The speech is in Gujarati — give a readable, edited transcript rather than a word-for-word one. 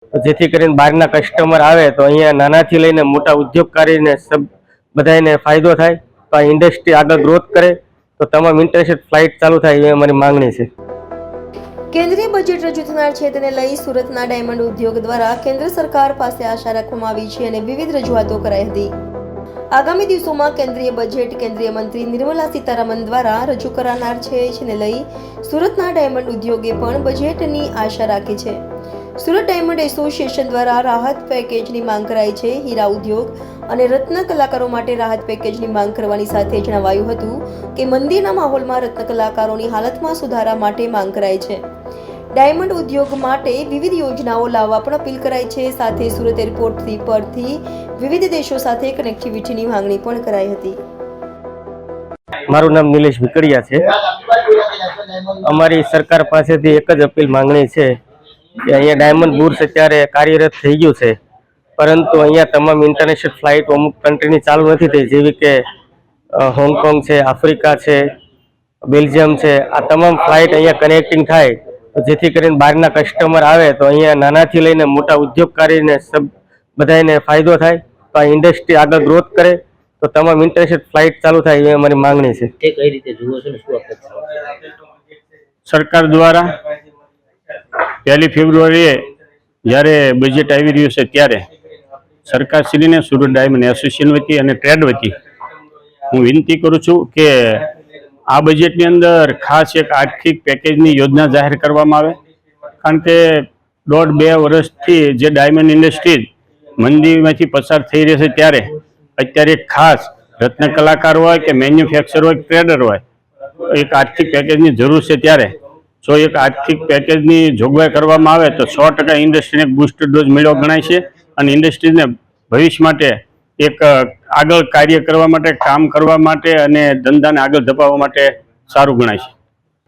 જેથી કરીને બહારના કસ્ટમર આવે તો અહીંયા નાનાથી લઈને મોટા ઉદ્યોગકારીને બધાને ફાયદો થાય, તો આ ઇન્ડસ્ટ્રી આગળ ગ્રોથ કરે, તો તમામ ઇન્ટરનેશનલ ફ્લાઇટ ચાલુ થાય એ અમારી માંગણી છે। કેન્દ્રીય બજેટ રજૂ થનાર છે તેને લઈ સુરતના ડાયમંડ ઉદ્યોગ દ્વારા કેન્દ્ર સરકાર પાસે આશા રાખવામાં આવી છે અને વિવિધ રજૂઆતો કરાઈ હતી। આગામી દિવસોમાં કેન્દ્રીય બજેટ કેન્દ્રીય મંત્રી નિર્મલા સીતારામન દ્વારા રજૂ કરાનાર છે જેને લઈ સુરતના ડાયમંડ ઉદ્યોગે પણ બજેટની આશા રાખી છે। સુરત ડાયમંડ એસોસિએશન દ્વારા રાહત પેકેજની માંગ કરાઈ છે। હીરા ઉદ્યોગ અને રત્ન કલાકારો માટે રાહત પેકેજની માંગ કરવાની સાથે જણાવાયું હતું કે મંદીના માહોલમાં રત્ન કલાકારોની હાલતમાં સુધારા માટે માંગ કરાઈ છે। ડાયમંડ ઉદ્યોગ માટે વિવિધ યોજનાઓ લાવવા પણ અપીલ કરાઈ છે। સાથે સુરત એરપોર્ટથી પરથી વિવિધ દેશો સાથે કનેક્ટિવિટીની માંગણી પણ કરાઈ હતી। મારું નામ નિલેશ વિકડિયા છે। અમારી સરકાર પાસેથી એક જ અપીલ માંગણી છે કે અહીંયા ડાયમંડ બુર્સ અત્યારે કાર્યરત થઈ ગયું છે, પરંતુ અહીંયા તમામ ઇન્ટરનેશનલ ફ્લાઇટ અમુક કન્ટ્રીની ચાલુ નથી થઈ, જેવી કે હોંગકોંગ છે, આફ્રિકા છે, બેલ્જિયમ છે। આ તમામ ફ્લાઇટ અહીંયા કનેક્ટિંગ થાય, જેથી કરીને બહારના કસ્ટમર આવે તો અહીંયા નાનાથી લઈને મોટા ઉદ્યોગકારીને બધાને ફાયદો થાય, તો આ ઇન્ડસ્ટ્રી આગળ ગ્રોથ કરે, તો તમામ ઇન્ટરનેશનલ ફ્લાઇટ ચાલુ થાય એ અમારી માંગણી છે। તે કઈ રીતે જુઓ છો ને શું અપેક્ષા? સરકાર દ્વારા 1 ફેબ્રુઆરીએ જ્યારે બજેટ આવી રહ્યું છે ત્યારે સરકારશ્રીને સુરત ડાયમંડ એસોસિએશન વતી અને ટ્રેડ વતી હું વિનંતી કરું છું કે આ બજેટની અંદર ખાસ એક આર્થિક પેકેજની યોજના જાહેર કરવામાં આવે, કારણ કે 1.5-2 વર્ષથી જે ડાયમંડ ઇન્ડસ્ટ્રી મંદીમાંથી પસાર થઈ રહી છે ત્યારે અત્યારે ખાસ રત્ન કલાકાર હોય કે મેન્યુફેક્ચર હોય, ટ્રેડર હોય, એક આર્થિક પેકેજની જરૂર છે। ત્યારે જો એક આર્થિક પેકેજની જોગવાઈ કરવામાં આવે તો 100% ઇન્ડસ્ટ્રીને એક બૂસ્ટર ડોઝ મળ્યો ગણાય છે અને ઇન્ડસ્ટ્રીને ભવિષ્ય માટે એક આગળ કાર્ય કરવા માટે, કામ કરવા માટે અને ધંધાને આગળ ધપાવવા માટે સારું ગણાય છે।